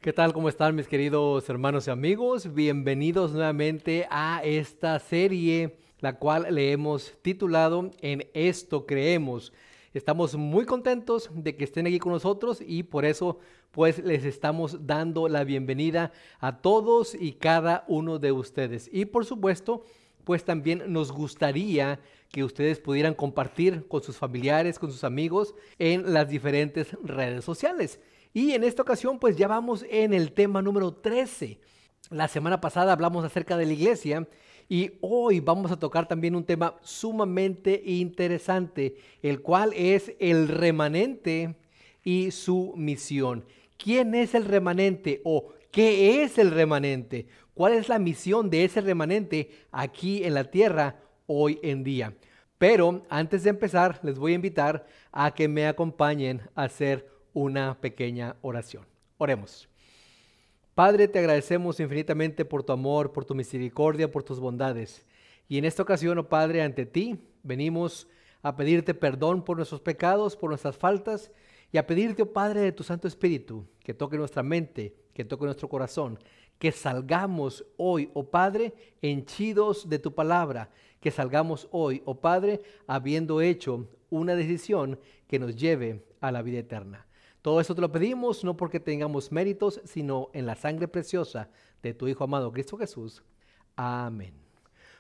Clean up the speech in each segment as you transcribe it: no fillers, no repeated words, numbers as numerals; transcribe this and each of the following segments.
¿Qué tal? ¿Cómo están mis queridos hermanos y amigos? Bienvenidos nuevamente a esta serie, la cual le hemos titulado En esto creemos. Estamos muy contentos de que estén aquí con nosotros y por eso pues les estamos dando la bienvenida a todos y cada uno de ustedes. Y por supuesto, pues también nos gustaría que ustedes pudieran compartir con sus familiares, con sus amigos en las diferentes redes sociales. Y en esta ocasión pues ya vamos en el tema número 13. La semana pasada hablamos acerca de la iglesia y hoy vamos a tocar también un tema sumamente interesante, el cual es el remanente y su misión. ¿Quién es el remanente o qué es el remanente? ¿Cuál es la misión de ese remanente aquí en la tierra hoy en día? Pero antes de empezar les voy a invitar a que me acompañen a hacer una pequeña oración. Oremos. Padre, te agradecemos infinitamente por tu amor, por tu misericordia, por tus bondades. Y en esta ocasión, oh Padre, ante ti venimos a pedirte perdón por nuestros pecados, por nuestras faltas, y a pedirte, oh Padre, de tu Santo Espíritu, que toque nuestra mente, que toque nuestro corazón, que salgamos hoy, oh Padre, henchidos de tu palabra, que salgamos hoy, oh Padre, habiendo hecho una decisión que nos lleve a la vida eterna. Todo eso te lo pedimos no porque tengamos méritos, sino en la sangre preciosa de tu Hijo amado Cristo Jesús. Amén.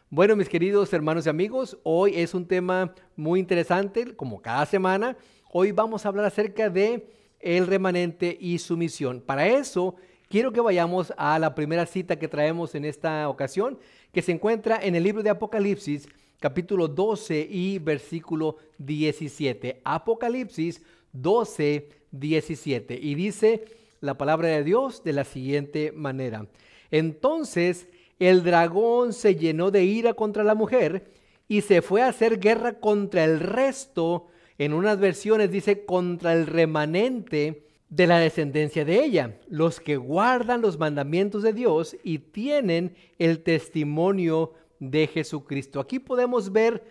Bueno, mis queridos hermanos y amigos, hoy es un tema muy interesante, como cada semana. Hoy vamos a hablar acerca de el remanente y su misión. Para eso, quiero que vayamos a la primera cita que traemos en esta ocasión, que se encuentra en el libro de Apocalipsis, capítulo 12 y versículo 17. Apocalipsis 12, 17. Y dice la palabra de Dios de la siguiente manera: entonces el dragón se llenó de ira contra la mujer y se fue a hacer guerra contra el resto. En unas versiones dice contra el remanente de la descendencia de ella, los que guardan los mandamientos de Dios y tienen el testimonio de Jesucristo. Aquí podemos ver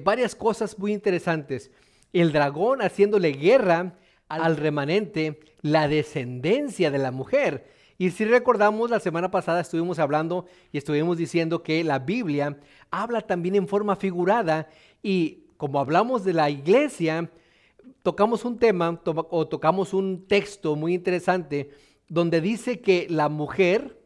varias cosas muy interesantes. El dragón haciéndole guerra al remanente, la descendencia de la mujer. Y si recordamos, la semana pasada estuvimos hablando y estuvimos diciendo que la Biblia habla también en forma figurada, y como hablamos de la iglesia, tocamos un tema o tocamos un texto muy interesante donde dice que la mujer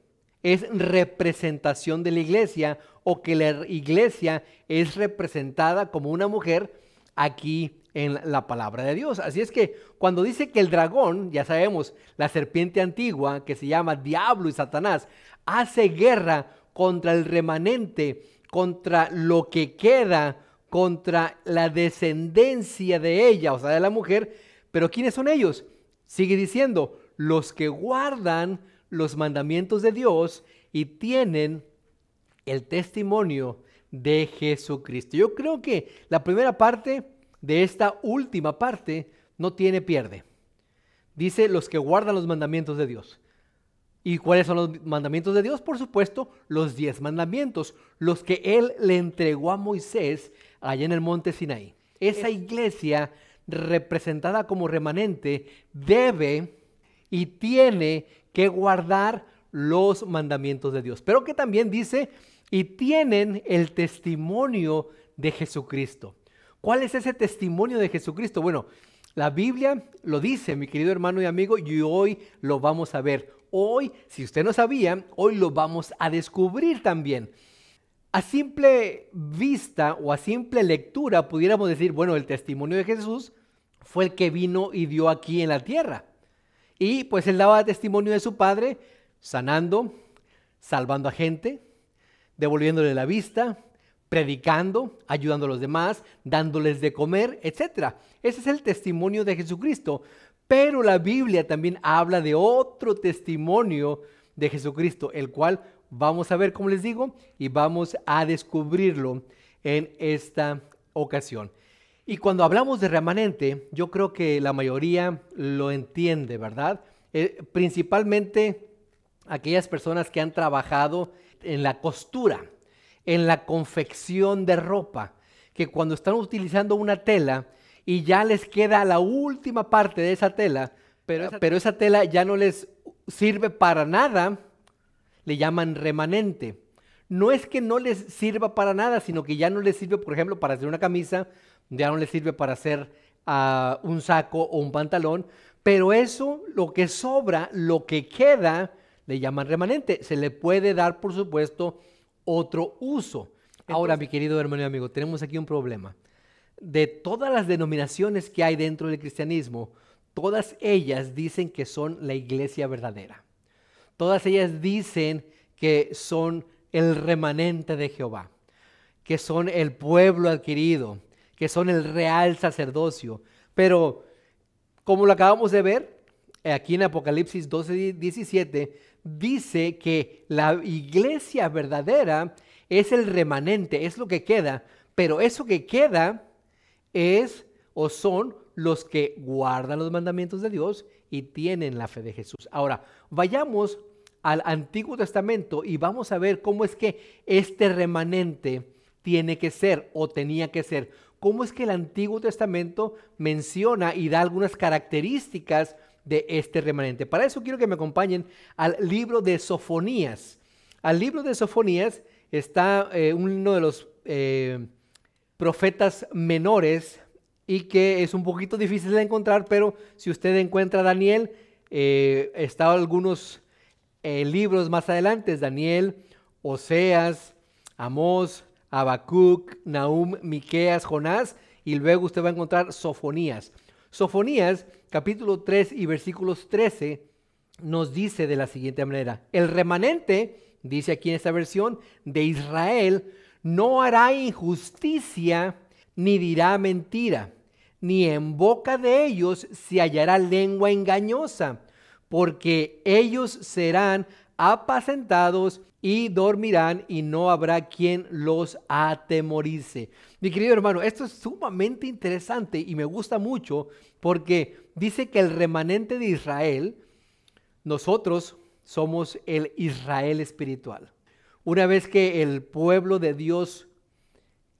es representación de la iglesia, o que la iglesia es representada como una mujer aquí en la palabra de Dios. Así es que cuando dice que el dragón, ya sabemos, la serpiente antigua que se llama Diablo y Satanás, hace guerra contra el remanente, contra lo que queda, contra la descendencia de ella, o sea, de la mujer. Pero ¿quiénes son ellos? Sigue diciendo, los que guardan los mandamientos de Dios y tienen el testimonio de Jesucristo. Yo creo que la primera parte de esta última parte no tiene pierde. Dice los que guardan los mandamientos de Dios. ¿Y cuáles son los mandamientos de Dios? Por supuesto, los 10 mandamientos, los que Él le entregó a Moisés allá en el monte Sinaí. Esa iglesia representada como remanente debe y tiene que guardar los mandamientos de Dios. Pero que también dice, y tienen el testimonio de Jesucristo. ¿Cuál es ese testimonio de Jesucristo? Bueno, la Biblia lo dice, mi querido hermano y amigo, y hoy lo vamos a ver. Hoy, si usted no sabía, hoy lo vamos a descubrir también. A simple vista o a simple lectura pudiéramos decir, bueno, el testimonio de Jesús fue el que vino y dio aquí en la tierra. Y pues él daba testimonio de su Padre, sanando, salvando a gente, devolviéndole la vista, predicando, ayudando a los demás, dándoles de comer, etc. Ese es el testimonio de Jesucristo. Pero la Biblia también habla de otro testimonio de Jesucristo, el cual vamos a ver, como les digo, y vamos a descubrirlo en esta ocasión. Y cuando hablamos de remanente, yo creo que la mayoría lo entiende, ¿verdad? Principalmente aquellas personas que han trabajado en la costura, en la confección de ropa, que cuando están utilizando una tela y ya les queda la última parte de esa tela, pero esa tela ya no les sirve para nada, le llaman remanente. No es que no les sirva para nada, sino que ya no les sirve, por ejemplo, para hacer una camisa, ya no les sirve para hacer un saco o un pantalón, pero eso, lo que sobra, lo que queda, le llaman remanente. Se le puede dar, por supuesto, otro uso. Ahora, mi querido hermano y amigo, tenemos aquí un problema. De todas las denominaciones que hay dentro del cristianismo, todas ellas dicen que son la iglesia verdadera. Todas ellas dicen que son el remanente de Jehová, que son el pueblo adquirido, que son el real sacerdocio. Pero, como lo acabamos de ver, aquí en Apocalipsis 12:17, dice que la iglesia verdadera es el remanente, es lo que queda, pero eso que queda es o son los que guardan los mandamientos de Dios y tienen la fe de Jesús. Ahora, vayamos al Antiguo Testamento y vamos a ver cómo es que este remanente tiene que ser o tenía que ser. Cómo es que el Antiguo Testamento menciona y da algunas características de este remanente. Para eso quiero que me acompañen al libro de Sofonías. Al libro de Sofonías está uno de los profetas menores y que es un poquito difícil de encontrar, pero si usted encuentra a Daniel, está algunos libros más adelante, Daniel, Oseas, Amós, Habacuc, Nahum, Miqueas, Jonás, y luego usted va a encontrar Sofonías. Sofonías, capítulo 3 y versículos 13, nos dice de la siguiente manera: el remanente, dice aquí en esta versión, de Israel, no hará injusticia ni dirá mentira, ni en boca de ellos se hallará lengua engañosa, porque ellos serán apacentados y dormirán y no habrá quien los atemorice. Mi querido hermano, esto es sumamente interesante y me gusta mucho porque dice que el remanente de Israel, nosotros somos el Israel espiritual. Una vez que el pueblo de Dios,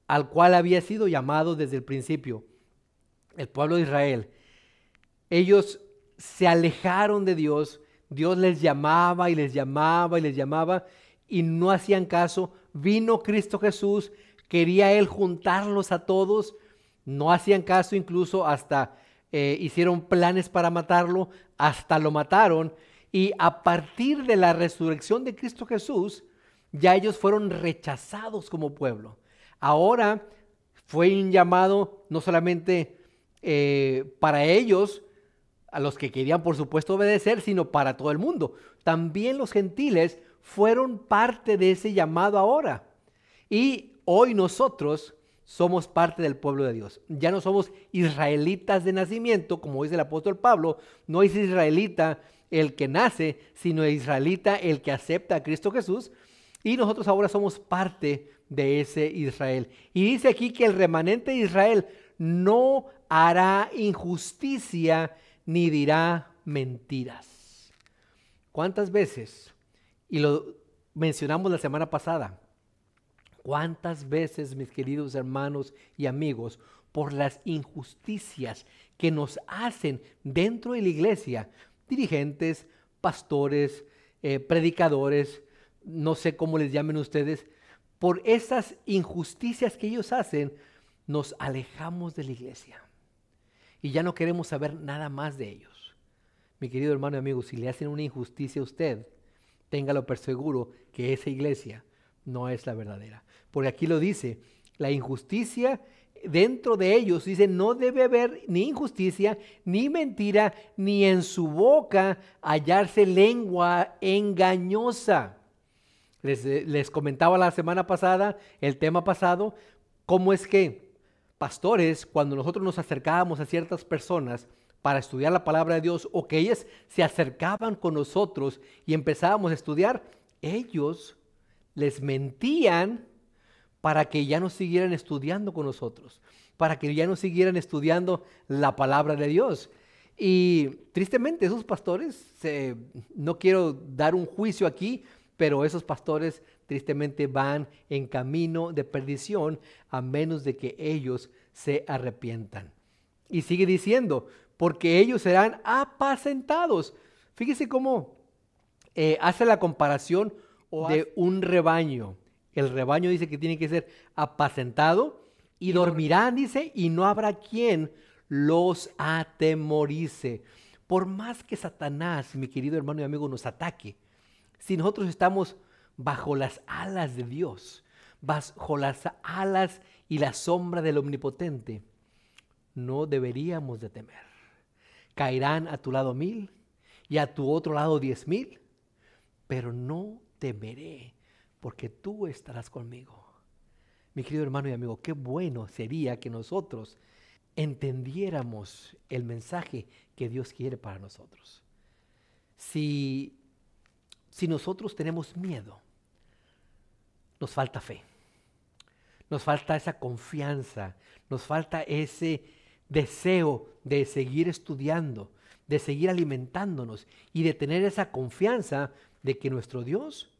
al cual había sido llamado desde el principio, el pueblo de Israel, ellos se alejaron de Dios, Dios les llamaba y les llamaba y les llamaba y no hacían caso. Vino Cristo Jesús, quería Él juntarlos a todos, no hacían caso, incluso hasta hicieron planes para matarlo, hasta lo mataron, y a partir de la resurrección de Cristo Jesús, ya ellos fueron rechazados como pueblo. Ahora fue un llamado no solamente para ellos, a los que querían por supuesto obedecer, sino para todo el mundo. También los gentiles fueron parte de ese llamado ahora. Y hoy nosotros somos parte del pueblo de Dios. Ya no somos israelitas de nacimiento, como dice el apóstol Pablo. No es israelita el que nace, sino israelita el que acepta a Cristo Jesús. Y nosotros ahora somos parte de ese Israel. Y dice aquí que el remanente de Israel no hará injusticia ni dirá mentiras. ¿Cuántas veces? Y lo mencionamos la semana pasada. ¿Cuántas veces, mis queridos hermanos y amigos, por las injusticias que nos hacen dentro de la iglesia, dirigentes, pastores, predicadores, no sé cómo les llamen ustedes, por esas injusticias que ellos hacen, nos alejamos de la iglesia y ya no queremos saber nada más de ellos? Mi querido hermano y amigo, si le hacen una injusticia a usted, téngalo por seguro que esa iglesia no es la verdadera. Porque aquí lo dice, la injusticia dentro de ellos, dice, no debe haber ni injusticia, ni mentira, ni en su boca hallarse lengua engañosa. Les comentaba la semana pasada, el tema pasado, cómo es que pastores, cuando nosotros nos acercábamos a ciertas personas para estudiar la palabra de Dios, o que ellas se acercaban con nosotros y empezábamos a estudiar, ellos les mentían para que ya no siguieran estudiando con nosotros, para que ya no siguieran estudiando la palabra de Dios. Y tristemente esos pastores, no quiero dar un juicio aquí, pero esos pastores tristemente van en camino de perdición a menos de que ellos se arrepientan. Y sigue diciendo, porque ellos serán apacentados. Fíjese cómo hace la comparación de un rebaño. El rebaño dice que tiene que ser apacentado y dormirán, dice, y no habrá quien los atemorice. Por más que Satanás, mi querido hermano y amigo, nos ataque, si nosotros estamos bajo las alas de Dios, bajo las alas y la sombra del Omnipotente, no deberíamos de temer. Caerán a tu lado 1000 y a tu otro lado 10,000, pero no temeré, porque tú estarás conmigo. Mi querido hermano y amigo, qué bueno sería que nosotros entendiéramos el mensaje que Dios quiere para nosotros. Si nosotros tenemos miedo, nos falta fe, nos falta esa confianza, nos falta ese deseo de seguir estudiando, de seguir alimentándonos y de tener esa confianza de que nuestro Dios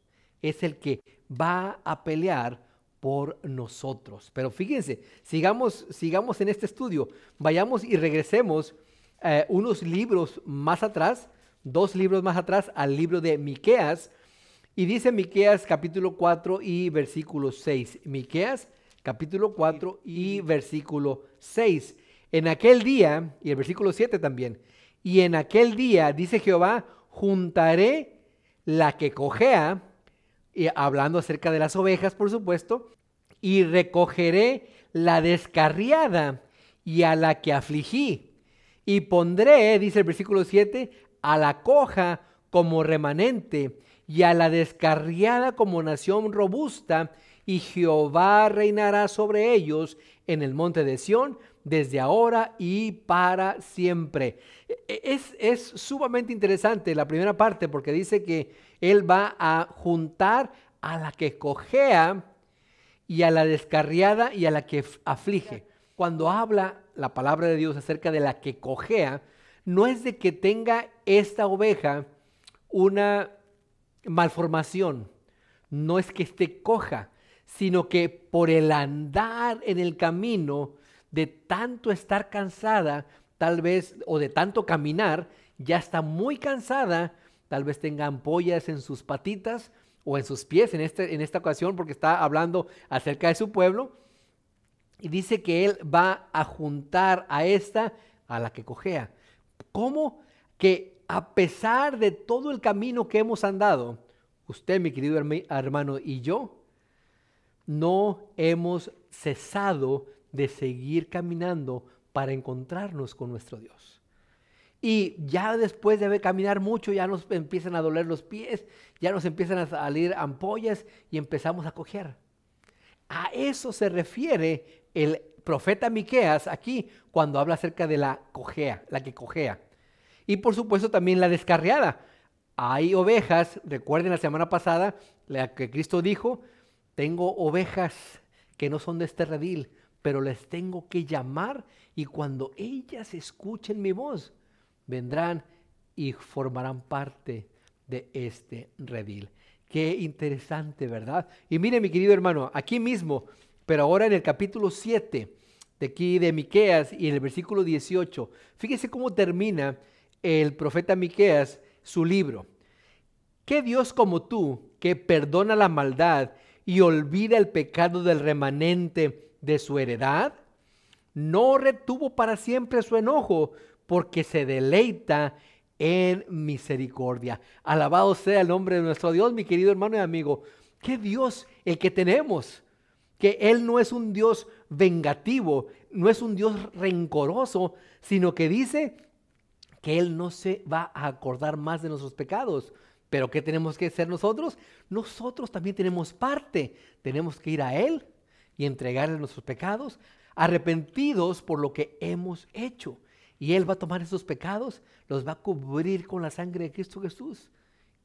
es el que va a pelear por nosotros. Pero fíjense, sigamos en este estudio, vayamos y regresemos unos libros más atrás, 2 libros más atrás, al libro de Miqueas, y dice Miqueas capítulo 4 y versículo 6. Miqueas capítulo 4 y versículo 6. En aquel día, y el versículo 7 también, y en aquel día, dice Jehová, juntaré la que cojea, y hablando acerca de las ovejas, por supuesto, y recogeré la descarriada y a la que afligí, y pondré, dice el versículo 7, a la coja como remanente, y a la descarriada como nación robusta, y Jehová reinará sobre ellos en el monte de Sión, desde ahora y para siempre. Es sumamente interesante la primera parte, porque dice que Él va a juntar a la que cojea y a la descarriada y a la que aflige. Cuando habla la palabra de Dios acerca de la que cojea, no es de que tenga esta oveja una malformación, no es que esté coja, sino que por el andar en el camino, de tanto estar cansada, tal vez, o de tanto caminar, ya está muy cansada, tal vez tenga ampollas en sus patitas o en sus pies en esta ocasión, porque está hablando acerca de su pueblo, y dice que él va a juntar a esta, a la que cojea. ¿Cómo? Que a pesar de todo el camino que hemos andado, usted, mi querido hermano, y yo, no hemos cesado de seguir caminando para encontrarnos con nuestro Dios. Y ya después de caminar mucho, ya nos empiezan a doler los pies, ya nos empiezan a salir ampollas y empezamos a cojear. A eso se refiere el profeta Miqueas aquí cuando habla acerca de la que cojea. Y por supuesto también la descarriada. Hay ovejas, recuerden la semana pasada, la que Cristo dijo, tengo ovejas que no son de este redil, pero les tengo que llamar y cuando ellas escuchen mi voz, vendrán y formarán parte de este redil. Qué interesante, ¿verdad? Y mire, mi querido hermano, aquí mismo, pero ahora en el capítulo 7 de aquí de Miqueas y en el versículo 18, fíjese cómo termina el profeta Miqueas su libro. ¿Qué Dios como tú, que perdona la maldad y olvida el pecado del remanente de su heredad? No retuvo para siempre su enojo, porque se deleita en misericordia. Alabado sea el nombre de nuestro Dios, mi querido hermano y amigo. ¿Qué Dios el que tenemos? Que Él no es un Dios vengativo, no es un Dios rencoroso, sino que dice que Él no se va a acordar más de nuestros pecados. Pero ¿qué tenemos que hacer nosotros? Nosotros también tenemos parte. Tenemos que ir a Él y entregarle nuestros pecados, arrepentidos por lo que hemos hecho. Y Él va a tomar esos pecados, los va a cubrir con la sangre de Cristo Jesús.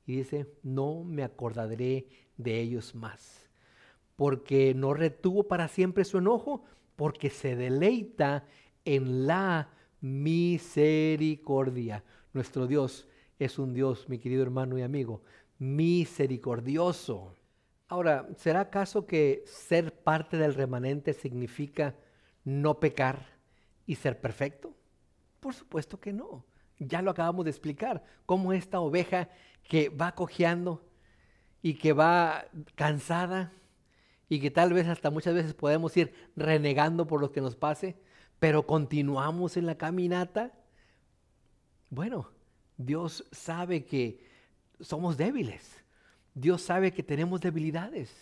Y dice, no me acordaré de ellos más. Porque no retuvo para siempre su enojo, porque se deleita en la misericordia. Nuestro Dios es un Dios, mi querido hermano y amigo, misericordioso. Ahora, ¿será acaso que ser parte del remanente significa no pecar y ser perfecto? Por supuesto que no. ya lo acabamos de explicar, cómo esta oveja que va cojeando y que va cansada y que tal vez hasta muchas veces podemos ir renegando por lo que nos pase, pero continuamos en la caminata. Bueno, Dios sabe que somos débiles. Dios sabe que tenemos debilidades.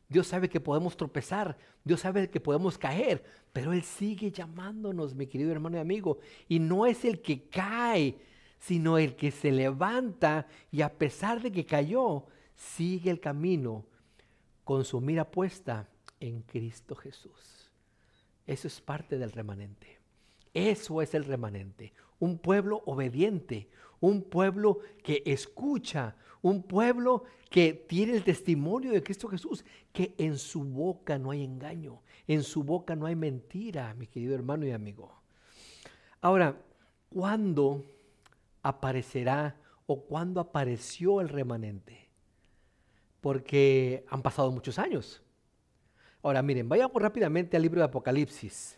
Dios sabe que podemos tropezar. Dios sabe que podemos caer. Pero Él sigue llamándonos, mi querido hermano y amigo. Y no es el que cae, sino el que se levanta y a pesar de que cayó, sigue el camino con su mira puesta en Cristo Jesús. Eso es parte del remanente. Eso es el remanente. Un pueblo obediente, un pueblo que escucha, un pueblo que tiene el testimonio de Cristo Jesús, que en su boca no hay engaño, en su boca no hay mentira, mi querido hermano y amigo. Ahora, ¿cuándo aparecerá o cuándo apareció el remanente? Porque han pasado muchos años. Ahora, miren, vayamos rápidamente al libro de Apocalipsis.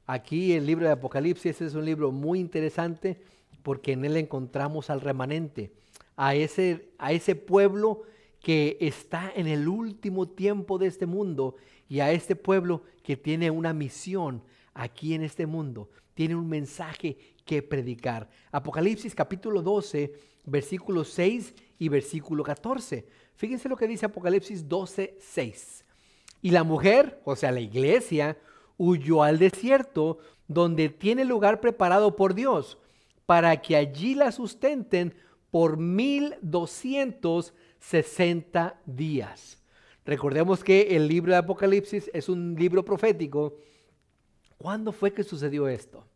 Aquí el libro de Apocalipsis es un libro muy interesante porque en él encontramos al remanente, a ese pueblo que está en el último tiempo de este mundo y a este pueblo que tiene una misión aquí en este mundo, tiene un mensaje que predicar. Apocalipsis capítulo 12, versículo 6 y versículo 14. Fíjense lo que dice Apocalipsis 12, 6. Y la mujer, o sea la iglesia, huyó al desierto donde tiene lugar preparado por Dios para que allí la sustenten por 1260 días. Recordemos que el libro de Apocalipsis es un libro profético. ¿Cuándo fue que sucedió esto?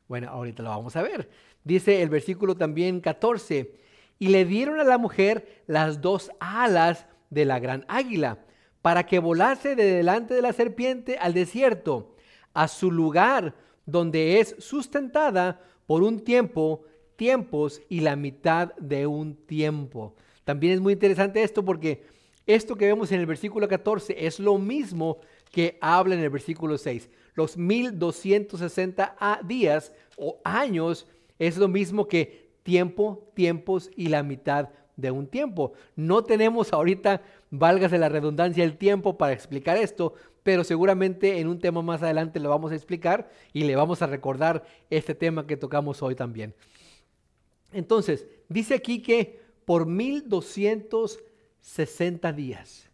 Bueno, ahorita lo vamos a ver. Dice el versículo también 14, y le dieron a la mujer las 2 alas de la gran águila para que volase de delante de la serpiente al desierto, a su lugar donde es sustentada por un tiempo, tiempos y la mitad de un tiempo. También es muy interesante esto porque esto que vemos en el versículo 14 es lo mismo que habla en el versículo 6. Los 1260 días o años es lo mismo que tiempo, tiempos y la mitad de un tiempo. No tenemos ahorita, válgase la redundancia, el tiempo para explicar esto, pero seguramente en un tema más adelante lo vamos a explicar y le vamos a recordar este tema que tocamos hoy también. Entonces, dice aquí que por 1260 días.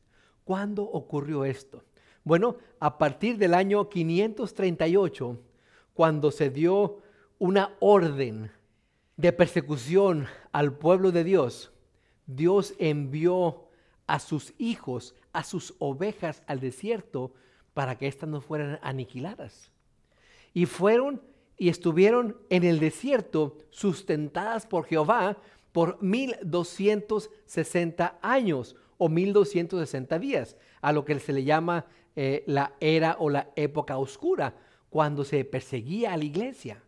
¿Cuándo ocurrió esto? Bueno, a partir del año 538, cuando se dio una orden de persecución al pueblo de Dios, Dios envió a sus hijos, a sus ovejas al desierto para que éstas no fueran aniquiladas. Y fueron y estuvieron en el desierto sustentadas por Jehová por 1260 años o 1260 días, a lo que se le llama la era o la época oscura, cuando se perseguía a la iglesia.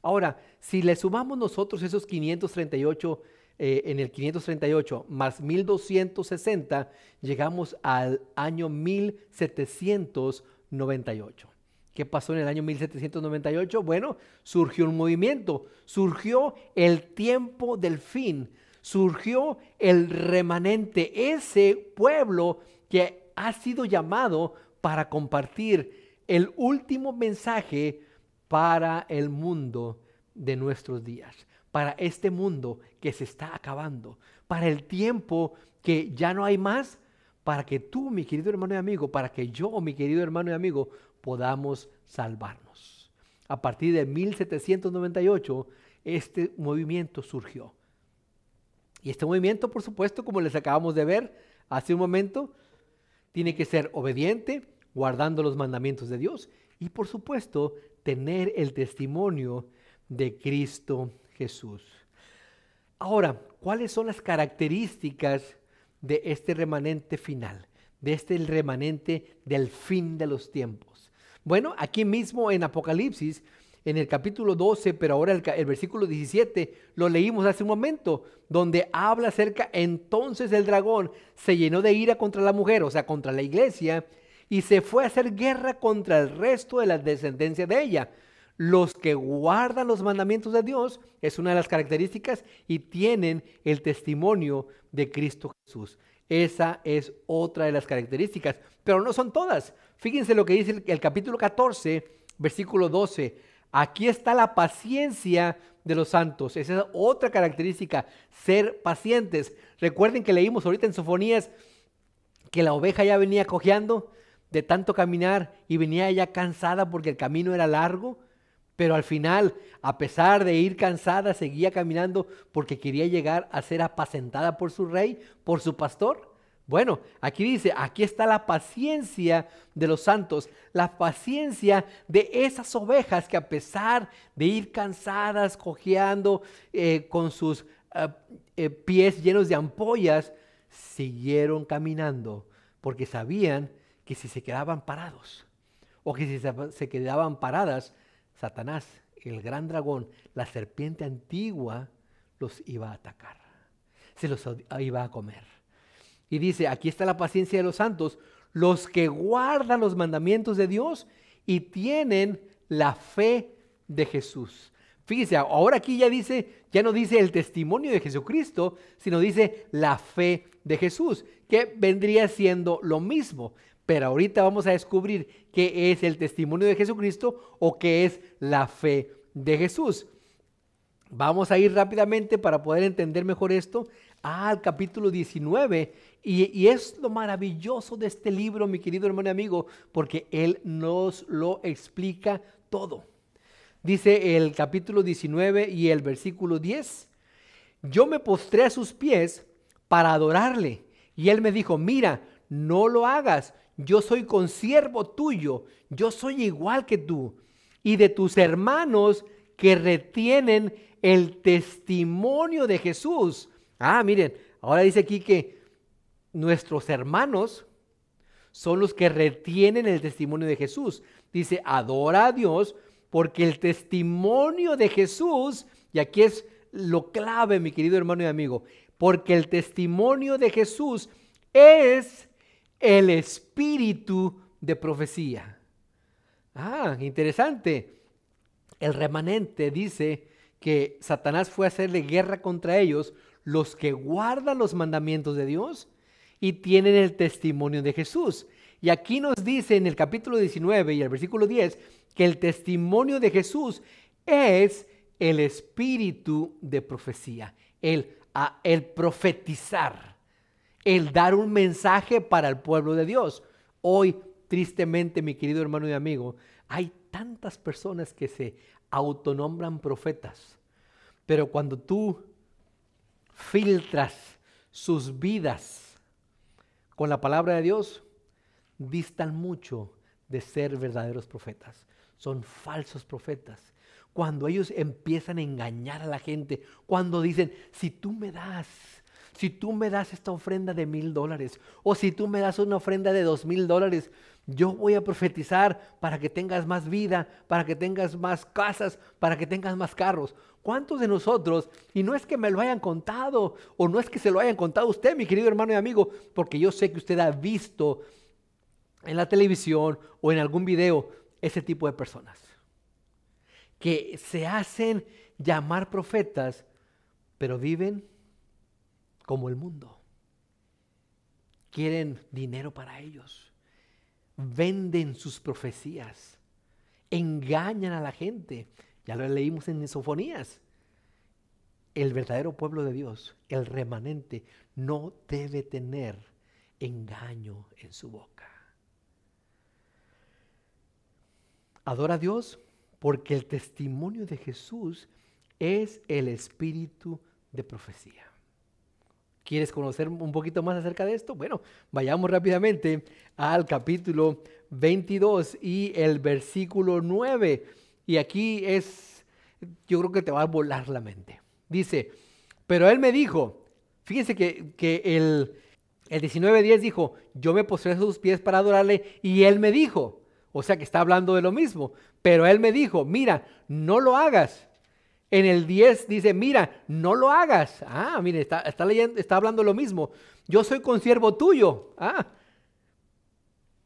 Ahora, si le sumamos nosotros esos 538, en el 538 más 1260, llegamos al año 1798. ¿Qué pasó en el año 1798? Bueno, surgió un movimiento, surgió el tiempo del fin, surgió el remanente, ese pueblo que ha sido llamado para compartir el último mensaje para el mundo de nuestros días, para este mundo que se está acabando, para el tiempo que ya no hay más, para que tú, mi querido hermano y amigo, para que yo, mi querido hermano y amigo, podamos salvarnos. A partir de 1798, este movimiento surgió. Y este movimiento, por supuesto, como les acabamos de ver hace un momento, tiene que ser obediente, guardando los mandamientos de Dios y, por supuesto, tener el testimonio de Cristo Jesús. Ahora, ¿cuáles son las características de este remanente final? De este remanente del fin de los tiempos. Bueno, aquí mismo en Apocalipsis, en el capítulo 12, pero ahora el versículo 17, lo leímos hace un momento, donde habla acerca, entonces el dragón se llenó de ira contra la mujer, o sea, contra la iglesia, y se fue a hacer guerra contra el resto de la descendencia de ella, Los que guardan los mandamientos de Dios es una de las características y tienen el testimonio de Cristo Jesús. Esa es otra de las características, pero no son todas. Fíjense lo que dice el capítulo 14, versículo 12. Aquí está la paciencia de los santos. Esa es otra característica, ser pacientes. Recuerden que leímos ahorita en Sofonías que la oveja ya venía cojeando de tanto caminar y venía ya cansada porque el camino era largo, pero al final, a pesar de ir cansada, seguía caminando porque quería llegar a ser apacentada por su rey, por su pastor. Bueno, aquí dice, aquí está la paciencia de los santos, la paciencia de esas ovejas que a pesar de ir cansadas, cojeando, con sus pies llenos de ampollas, siguieron caminando porque sabían que si se quedaban parados o que si se quedaban paradas, Satanás, el gran dragón, la serpiente antigua, los iba a atacar, se los iba a comer. Y dice, aquí está la paciencia de los santos, los que guardan los mandamientos de Dios y tienen la fe de Jesús. Fíjese, ahora aquí ya no dice el testimonio de Jesucristo, sino dice la fe de Jesús, que vendría siendo lo mismo. Pero ahorita vamos a descubrir qué es el testimonio de Jesucristo o qué es la fe de Jesús. Vamos a ir rápidamente para poder entender mejor esto al capítulo 19. Y es lo maravilloso de este libro, mi querido hermano y amigo, porque él nos lo explica todo. Dice el capítulo 19 y el versículo 10. Yo me postré a sus pies para adorarle. Y él me dijo, mira, no lo hagas. Yo soy consiervo tuyo, yo soy igual que tú, y de tus hermanos que retienen el testimonio de Jesús. Miren, ahora dice aquí que nuestros hermanos son los que retienen el testimonio de Jesús. Dice, adora a Dios porque el testimonio de Jesús, y aquí es lo clave, mi querido hermano y amigo, porque el testimonio de Jesús es el espíritu de profecía. Interesante. El remanente dice que Satanás fue a hacerle guerra contra ellos, los que guardan los mandamientos de Dios y tienen el testimonio de Jesús. Y aquí nos dice en el capítulo 19 y el versículo 10 que el testimonio de Jesús es el espíritu de profecía, el profetizar, el dar un mensaje para el pueblo de Dios. Hoy, tristemente, mi querido hermano y amigo, hay tantas personas que se autonombran profetas, pero cuando tú filtras sus vidas con la palabra de Dios, distan mucho de ser verdaderos profetas. Son falsos profetas. Cuando ellos empiezan a engañar a la gente, cuando dicen, si tú me das esta ofrenda de $1,000 o si tú me das una ofrenda de $2,000, yo voy a profetizar para que tengas más vida, para que tengas más casas, para que tengas más carros. ¿Cuántos de nosotros, y no es que me lo hayan contado o no es que se lo hayan contado a usted, mi querido hermano y amigo, porque yo sé que usted ha visto en la televisión o en algún video ese tipo de personas que se hacen llamar profetas, pero viven como el mundo? Quieren dinero para ellos, venden sus profecías, engañan a la gente. Ya lo leímos en Sofonías. El verdadero pueblo de Dios, el remanente, no debe tener engaño en su boca. Adora a Dios porque el testimonio de Jesús es el espíritu de profecía. ¿Quieres conocer un poquito más acerca de esto? Bueno, vayamos rápidamente al capítulo 22 y el versículo 9. Y aquí yo creo que te va a volar la mente. Dice, pero él me dijo, fíjense que el 19:10 dijo, yo me postré a sus pies para adorarle, y él me dijo, o sea que está hablando de lo mismo, pero él me dijo, mira, no lo hagas. En el 10 dice, mira, no lo hagas. Mire, está leyendo, está hablando lo mismo. Yo soy consiervo tuyo.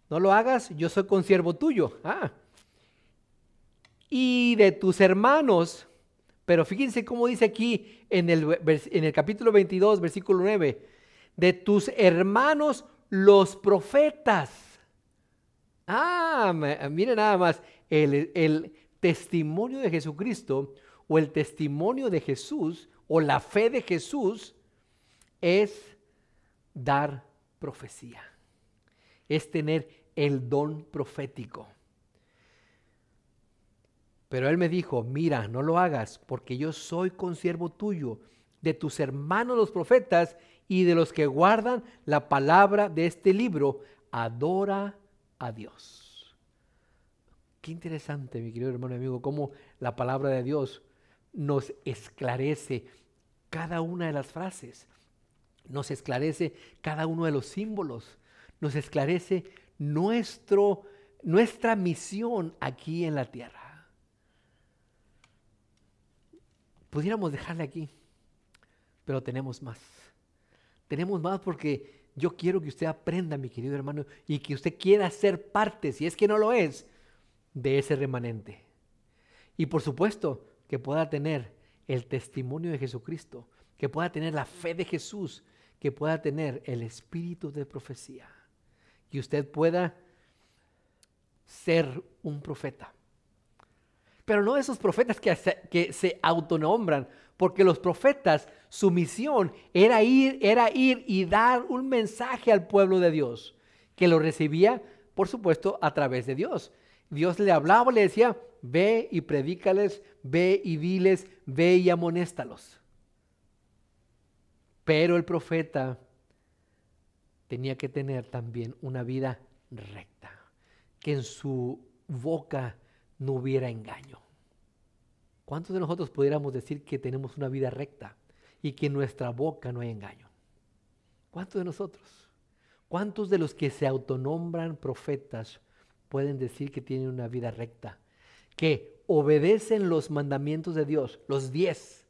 No lo hagas, yo soy consiervo tuyo. y de tus hermanos. Pero fíjense cómo dice aquí en el capítulo 22, versículo 9, de tus hermanos los profetas. Miren nada más, el testimonio de Jesucristo o el testimonio de Jesús o la fe de Jesús es dar profecía, es tener el don profético. Pero él me dijo, mira, no lo hagas, porque yo soy consiervo tuyo, de tus hermanos los profetas y de los que guardan la palabra de este libro. Adora a Dios. Qué interesante, mi querido hermano y amigo, cómo la palabra de Dios nos esclarece cada una de las frases, nos esclarece cada uno de los símbolos, nos esclarece nuestra misión aquí en la tierra. Pudiéramos dejarle aquí, pero tenemos más. Tenemos más porque yo quiero que usted aprenda, mi querido hermano, y que usted quiera ser parte, si es que no lo es, de ese remanente. Y por supuesto, que pueda tener el testimonio de Jesucristo, que pueda tener la fe de Jesús, que pueda tener el espíritu de profecía, que usted pueda ser un profeta. Pero no esos profetas que se autonombran, porque los profetas, su misión era ir y dar un mensaje al pueblo de Dios, que lo recibía, por supuesto, a través de Dios. Dios le hablaba, le decía, ve y predícales, ve y diles, ve y amonéstalos. Pero el profeta tenía que tener también una vida recta, que en su boca no hubiera engaño. ¿Cuántos de nosotros pudiéramos decir que tenemos una vida recta y que en nuestra boca no hay engaño? ¿Cuántos de nosotros? ¿Cuántos de los que se autonombran profetas pueden decir que tienen una vida recta? Que obedecen los mandamientos de Dios, los 10,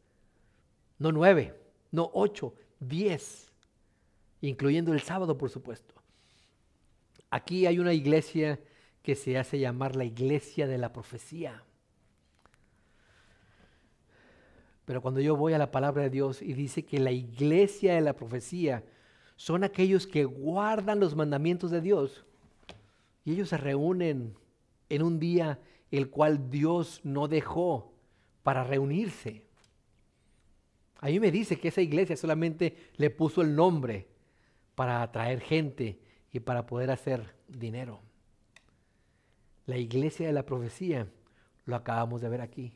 no 9, no 8, 10, incluyendo el sábado, por supuesto. Aquí hay una iglesia que se hace llamar la iglesia de la profecía. Pero cuando yo voy a la palabra de Dios y dice que la iglesia de la profecía son aquellos que guardan los mandamientos de Dios, y ellos se reúnen en un día el cual Dios no dejó para reunirse. A mí me dice que esa iglesia solamente le puso el nombre para atraer gente y para poder hacer dinero. La iglesia de la profecía, lo acabamos de ver aquí,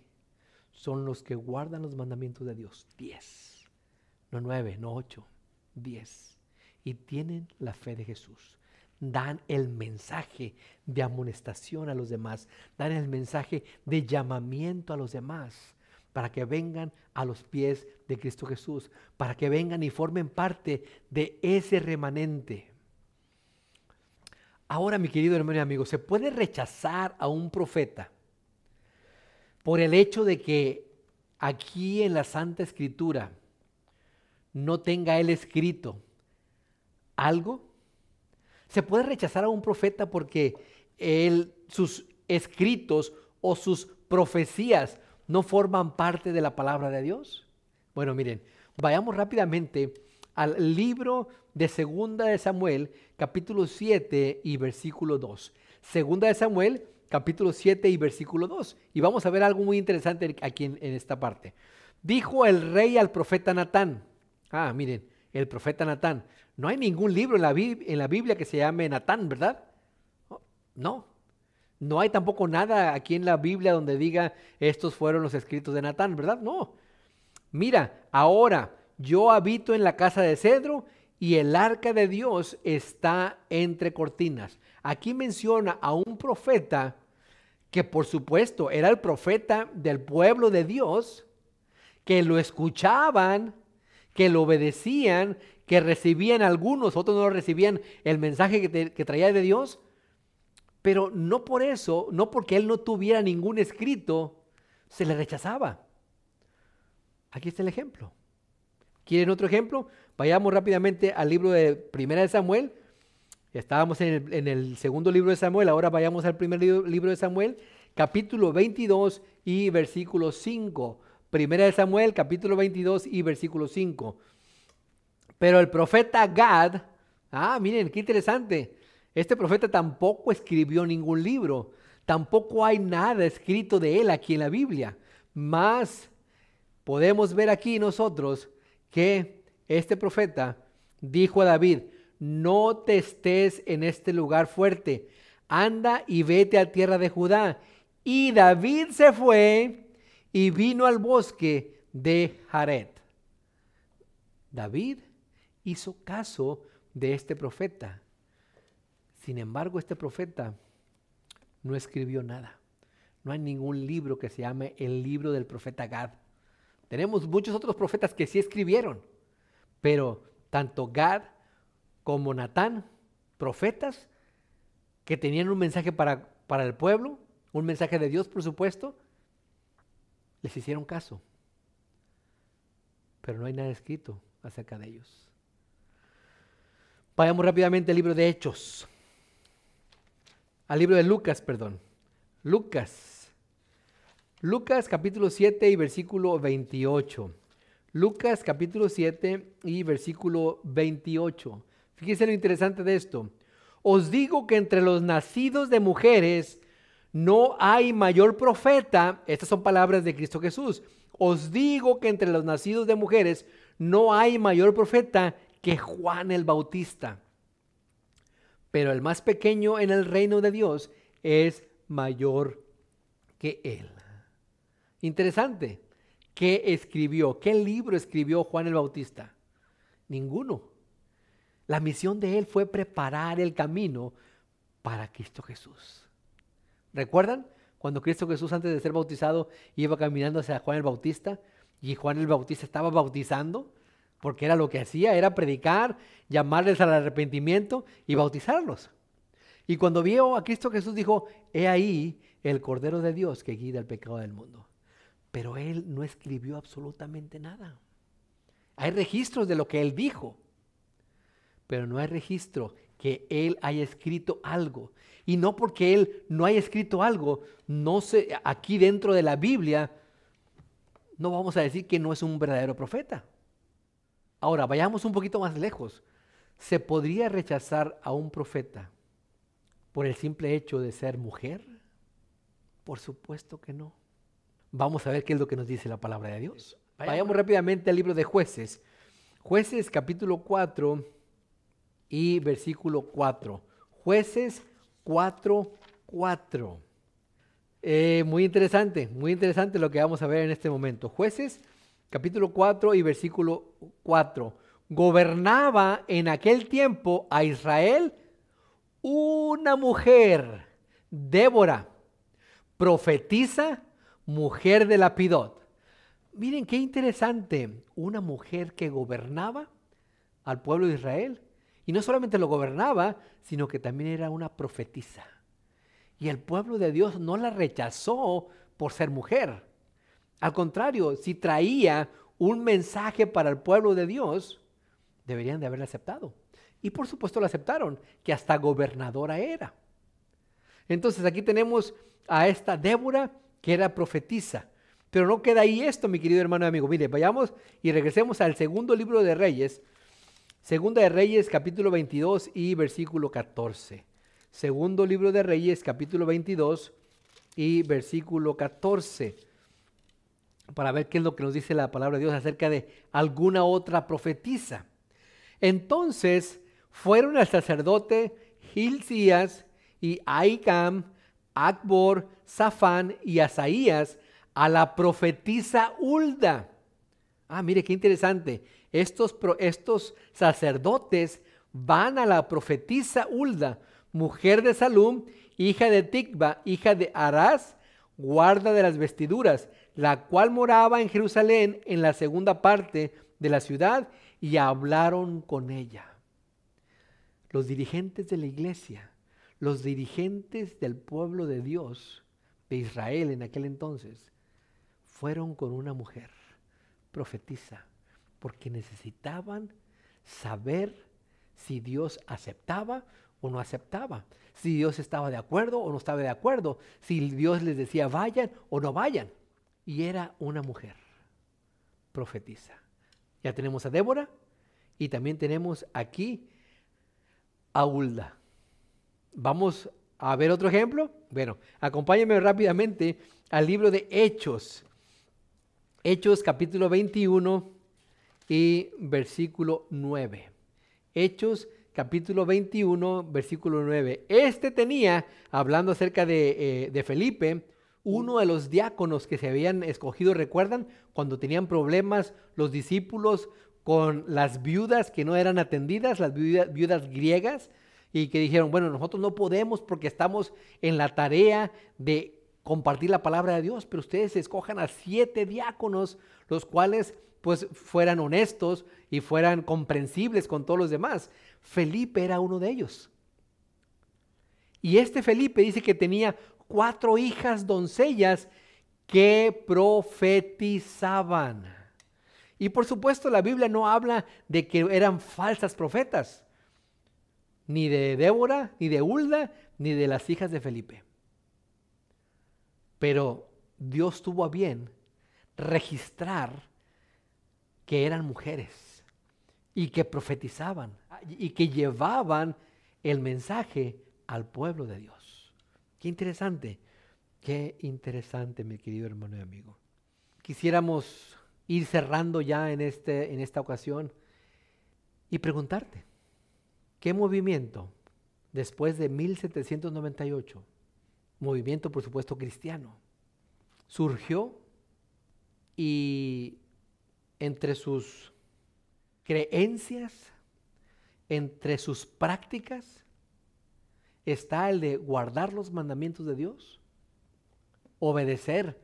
son los que guardan los mandamientos de Dios. 10, no 9, no 8, 10. Y tienen la fe de Jesús. Dan el mensaje de amonestación a los demás. Dan el mensaje de llamamiento a los demás para que vengan a los pies de Cristo Jesús, para que vengan y formen parte de ese remanente. Ahora, mi querido hermano y amigo, ¿se puede rechazar a un profeta por el hecho de que aquí en la Santa Escritura no tenga él escrito algo? ¿Se puede rechazar a un profeta porque sus escritos o sus profecías no forman parte de la palabra de Dios? Bueno, miren, vayamos rápidamente al libro de Segunda de Samuel, capítulo 7 y versículo 2. Segunda de Samuel, capítulo 7 y versículo 2. Y vamos a ver algo muy interesante aquí en esta parte. Dijo el rey al profeta Natán. Miren, el profeta Natán. No hay ningún libro en la Biblia que se llame Natán, ¿verdad? No. No hay tampoco nada aquí en la Biblia donde diga estos fueron los escritos de Natán, ¿verdad? No. Mira, ahora yo habito en la casa de cedro y el arca de Dios está entre cortinas. Aquí menciona a un profeta que por supuesto era el profeta del pueblo de Dios, que lo escuchaban, que lo obedecían, que recibían algunos, otros no recibían el mensaje que traía de Dios, pero no por eso, no porque él no tuviera ningún escrito, se le rechazaba. Aquí está el ejemplo. ¿Quieren otro ejemplo? Vayamos rápidamente al libro de Primera de Samuel. Estábamos en el segundo libro de Samuel, ahora vayamos al primer libro de Samuel, capítulo 22 y versículo 5. Primera de Samuel, capítulo 22 y versículo 5. Pero el profeta Gad, miren, qué interesante. Este profeta tampoco escribió ningún libro. Tampoco hay nada escrito de él aquí en la Biblia. Mas podemos ver aquí nosotros que este profeta dijo a David: no te estés en este lugar fuerte, anda y vete a tierra de Judá. Y David se fue y vino al bosque de Jared. David hizo caso de este profeta. Sin embargo, este profeta no escribió nada. No hay ningún libro que se llame el libro del profeta Gad. Tenemos muchos otros profetas que sí escribieron, pero tanto Gad como Natán, profetas que tenían un mensaje para el pueblo, un mensaje de Dios, por supuesto, les hicieron caso. Pero no hay nada escrito acerca de ellos. Vayamos rápidamente al libro de Hechos. Al libro de Lucas, perdón. Lucas capítulo 7 y versículo 28. Lucas capítulo 7 y versículo 28. Fíjense lo interesante de esto. Os digo que entre los nacidos de mujeres no hay mayor profeta. Estas son palabras de Cristo Jesús. Os digo que entre los nacidos de mujeres no hay mayor profeta que Juan el Bautista. Pero el más pequeño en el reino de Dios es mayor que él. Interesante. ¿Qué escribió? ¿Qué libro escribió Juan el Bautista? Ninguno. La misión de él fue preparar el camino para Cristo Jesús. ¿Recuerdan? Cuando Cristo Jesús, antes de ser bautizado, iba caminando hacia Juan el Bautista, y Juan el Bautista estaba bautizando, porque era lo que hacía, era predicar, llamarles al arrepentimiento y bautizarlos. Y cuando vio a Cristo Jesús dijo: he ahí el Cordero de Dios que quita el pecado del mundo. Pero él no escribió absolutamente nada. Hay registros de lo que él dijo, pero no hay registro que él haya escrito algo. Y no porque él no haya escrito algo, aquí dentro de la Biblia, no vamos a decir que no es un verdadero profeta. Ahora, vayamos un poquito más lejos. ¿Se podría rechazar a un profeta por el simple hecho de ser mujer? Por supuesto que no. Vamos a ver qué es lo que nos dice la palabra de Dios. Vayamos rápidamente al libro de Jueces. Jueces capítulo 4 y versículo 4. Jueces 4:4. Muy interesante lo que vamos a ver en este momento. Jueces capítulo 4 y versículo 4. Gobernaba en aquel tiempo a Israel una mujer, Débora, profetisa, mujer de Lapidot. Miren qué interesante, una mujer que gobernaba al pueblo de Israel. Y no solamente lo gobernaba, sino que también era una profetisa. Y el pueblo de Dios no la rechazó por ser mujer. Al contrario, si traía un mensaje para el pueblo de Dios, deberían de haberla aceptado. Y por supuesto la aceptaron, que hasta gobernadora era. Entonces aquí tenemos a esta Débora, que era profetisa. Pero no queda ahí esto, mi querido hermano y amigo. Mire, vayamos y regresemos al segundo libro de Reyes. Segunda de Reyes, capítulo 22 y versículo 14. Segundo libro de Reyes, capítulo 22 y versículo 14. Para ver qué es lo que nos dice la palabra de Dios acerca de alguna otra profetisa. Entonces fueron al sacerdote Hilcías y Ahicam, Acbor, Safán y Asaías a la profetisa Hulda. Mire qué interesante. Estos sacerdotes van a la profetisa Hulda, mujer de Salum, hija de Ticba, hija de Arás, guarda de las vestiduras, la cual moraba en Jerusalén, en la segunda parte de la ciudad, y hablaron con ella. Los dirigentes de la iglesia, los dirigentes del pueblo de Dios, de Israel en aquel entonces, fueron con una mujer profetisa, porque necesitaban saber si Dios aceptaba o no aceptaba, si Dios estaba de acuerdo o no estaba de acuerdo, si Dios les decía vayan o no vayan. Y era una mujer profetisa. Ya tenemos a Débora y también tenemos aquí a Hulda. Vamos a ver otro ejemplo. Bueno, acompáñenme rápidamente al libro de Hechos. Hechos capítulo 21 y versículo 9. Hechos capítulo 21, versículo 9. Este tenía, hablando acerca de Felipe, uno de los diáconos que se habían escogido. ¿Recuerdan cuando tenían problemas los discípulos con las viudas que no eran atendidas, las viudas griegas? Y que dijeron, bueno, nosotros no podemos porque estamos en la tarea de compartir la palabra de Dios, pero ustedes escojan a 7 diáconos, los cuales pues fueran honestos y fueran comprensibles con todos los demás. Felipe era uno de ellos. Y este Felipe dice que tenía 4 hijas doncellas que profetizaban. Y por supuesto la Biblia no habla de que eran falsas profetas, ni de Débora, ni de Hulda, ni de las hijas de Felipe. Pero Dios tuvo a bien registrar que eran mujeres y que profetizaban y que llevaban el mensaje al pueblo de Dios. Qué interesante, mi querido hermano y amigo. Quisiéramos ir cerrando ya en esta ocasión y preguntarte, ¿qué movimiento después de 1798, movimiento por supuesto cristiano, surgió y entre sus creencias, entre sus prácticas, está el de guardar los mandamientos de Dios, obedecer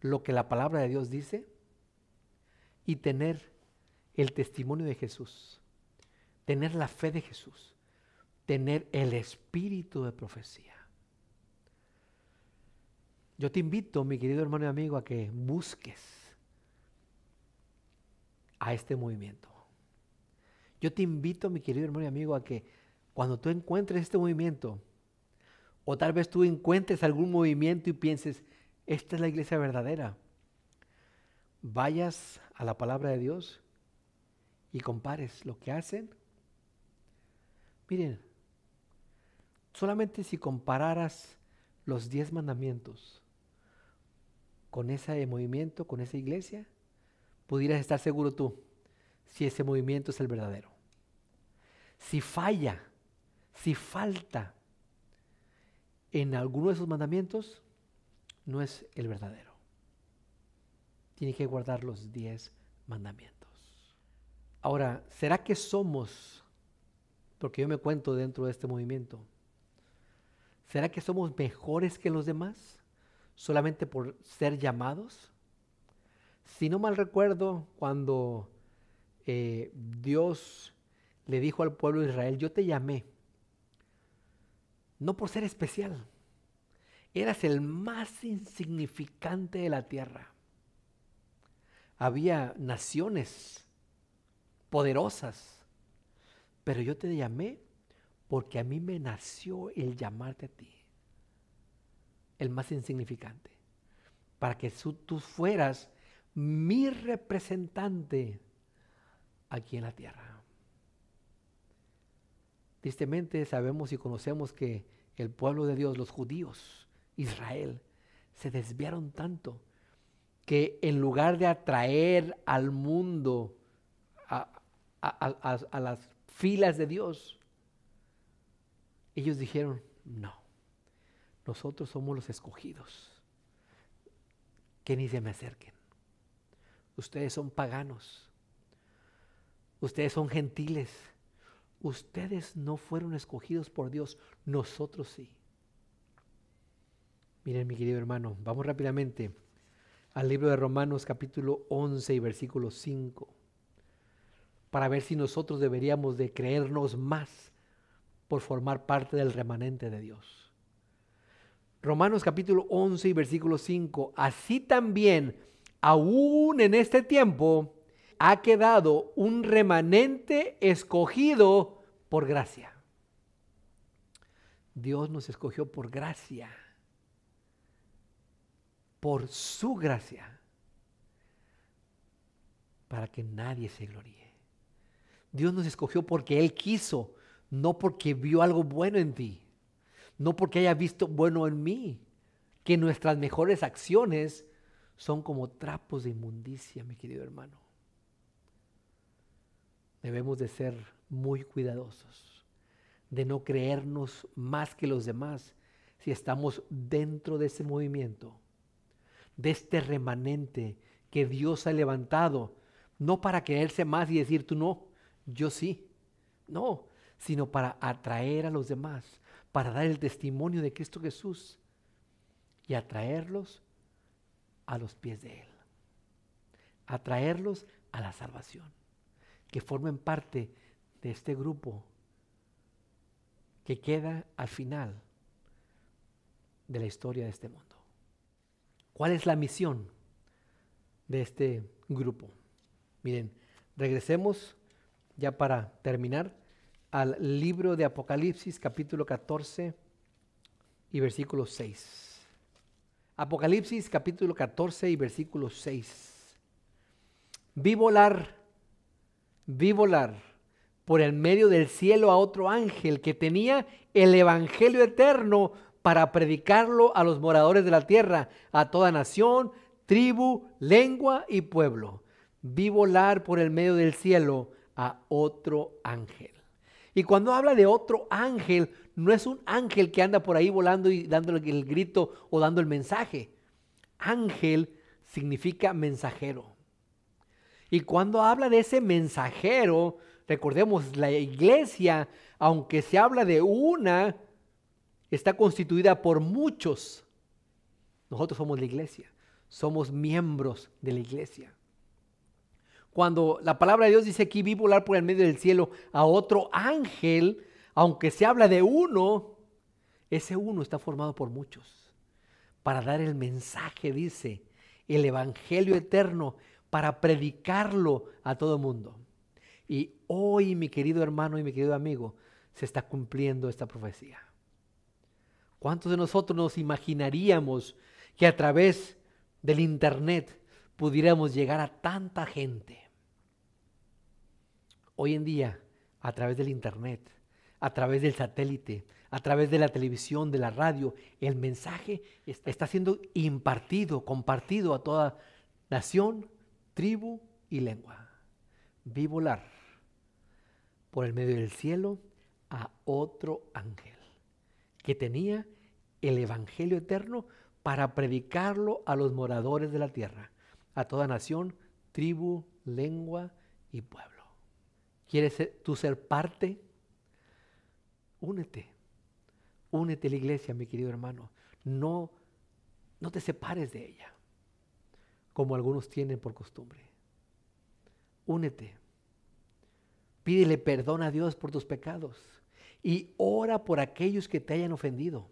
lo que la palabra de Dios dice y tener el testimonio de Jesús, tener la fe de Jesús, tener el espíritu de profecía? Yo te invito, mi querido hermano y amigo, a que busques a este movimiento. Yo te invito, mi querido hermano y amigo, a que cuando tú encuentres este movimiento, o tal vez tú encuentres algún movimiento y pienses, esta es la iglesia verdadera, vayas a la palabra de Dios y compares lo que hacen. Miren, solamente si compararas los 10 mandamientos con ese movimiento, con esa iglesia, pudieras estar seguro tú si ese movimiento es el verdadero. Si falla, si falta en alguno de esos mandamientos, no es el verdadero. Tiene que guardar los 10 mandamientos. Ahora, ¿será que somos, porque yo me cuento dentro de este movimiento, ¿será que somos mejores que los demás solamente por ser llamados? Si no mal recuerdo, cuando Dios le dijo al pueblo de Israel, yo te llamé, no por ser especial, eras el más insignificante de la tierra. Había naciones poderosas, pero yo te llamé porque a mí me nació el llamarte a ti, el más insignificante, para que tú fueras mi representante aquí en la tierra. Tristemente sabemos y conocemos que el pueblo de Dios, los judíos, Israel, se desviaron tanto que en lugar de atraer al mundo a las filas de Dios, ellos dijeron, no, nosotros somos los escogidos, que ni se me acerquen. Ustedes son paganos, ustedes son gentiles, ustedes no fueron escogidos por Dios, nosotros sí. Miren, mi querido hermano, vamos rápidamente al libro de Romanos capítulo 11 y versículo 5, para ver si nosotros deberíamos de creernos más por formar parte del remanente de Dios. Romanos capítulo 11 y versículo 5, así también, aún en este tiempo, ha quedado un remanente escogido por gracia. Dios nos escogió por gracia, por su gracia, para que nadie se gloríe. Dios nos escogió porque Él quiso, no porque vio algo bueno en ti, no porque haya visto bueno en mí, que nuestras mejores acciones son como trapos de inmundicia, mi querido hermano. Debemos de ser muy cuidadosos, de no creernos más que los demás si estamos dentro de ese movimiento, de este remanente que Dios ha levantado, no para creerse más y decir tú no, yo sí, no, sino para atraer a los demás, para dar el testimonio de Cristo Jesús y atraerlos a los pies de Él, atraerlos a la salvación, que formen parte de este grupo que queda al final de la historia de este mundo. ¿Cuál es la misión de este grupo? Miren, regresemos ya para terminar al libro de Apocalipsis, capítulo 14 y versículo 6. Apocalipsis, capítulo 14 y versículo 6. Vi volar por el medio del cielo a otro ángel que tenía el evangelio eterno para predicarlo a los moradores de la tierra, a toda nación, tribu, lengua y pueblo. Vi volar por el medio del cielo a otro ángel. Y cuando habla de otro ángel, no es un ángel que anda por ahí volando y dando el grito o dando el mensaje. Ángel significa mensajero. Y cuando habla de ese mensajero, recordemos, la iglesia, aunque se habla de una, está constituida por muchos. Nosotros somos la iglesia, somos miembros de la iglesia. Cuando la palabra de Dios dice aquí, vi volar por el medio del cielo a otro ángel, aunque se habla de uno, ese uno está formado por muchos. Para dar el mensaje, dice, el evangelio eterno, para predicarlo a todo mundo. Y hoy, mi querido hermano y mi querido amigo, se está cumpliendo esta profecía. ¿Cuántos de nosotros nos imaginaríamos que a través del internet pudiéramos llegar a tanta gente? Hoy en día, a través del internet, a través del satélite, a través de la televisión, de la radio, el mensaje está siendo impartido, compartido a toda nación, tribu y lengua. Vi volar por el medio del cielo a otro ángel que tenía el evangelio eterno para predicarlo a los moradores de la tierra, a toda nación, tribu, lengua y pueblo. ¿Quieres tú ser parte? Únete a la iglesia, mi querido hermano. No te separes de ella, como algunos tienen por costumbre. Únete. Pídele perdón a Dios por tus pecados y ora por aquellos que te hayan ofendido,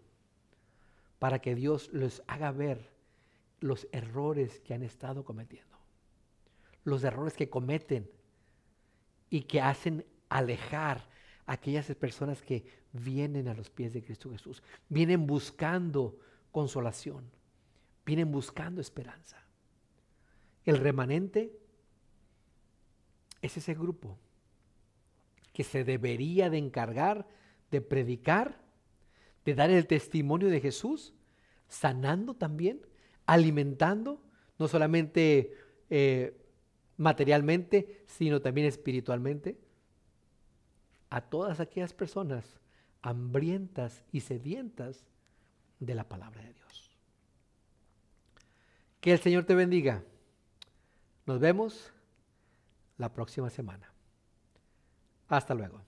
para que Dios les haga ver los errores que han estado cometiendo, los errores que cometen y que hacen alejar a aquellas personas que vienen a los pies de Cristo Jesús, vienen buscando consolación, vienen buscando esperanza. El remanente es ese grupo que se debería de encargar de predicar, de dar el testimonio de Jesús, sanando también, alimentando, no solamente materialmente, sino también espiritualmente, a todas aquellas personas hambrientas y sedientas de la palabra de Dios. Que el Señor te bendiga. Nos vemos la próxima semana. Hasta luego.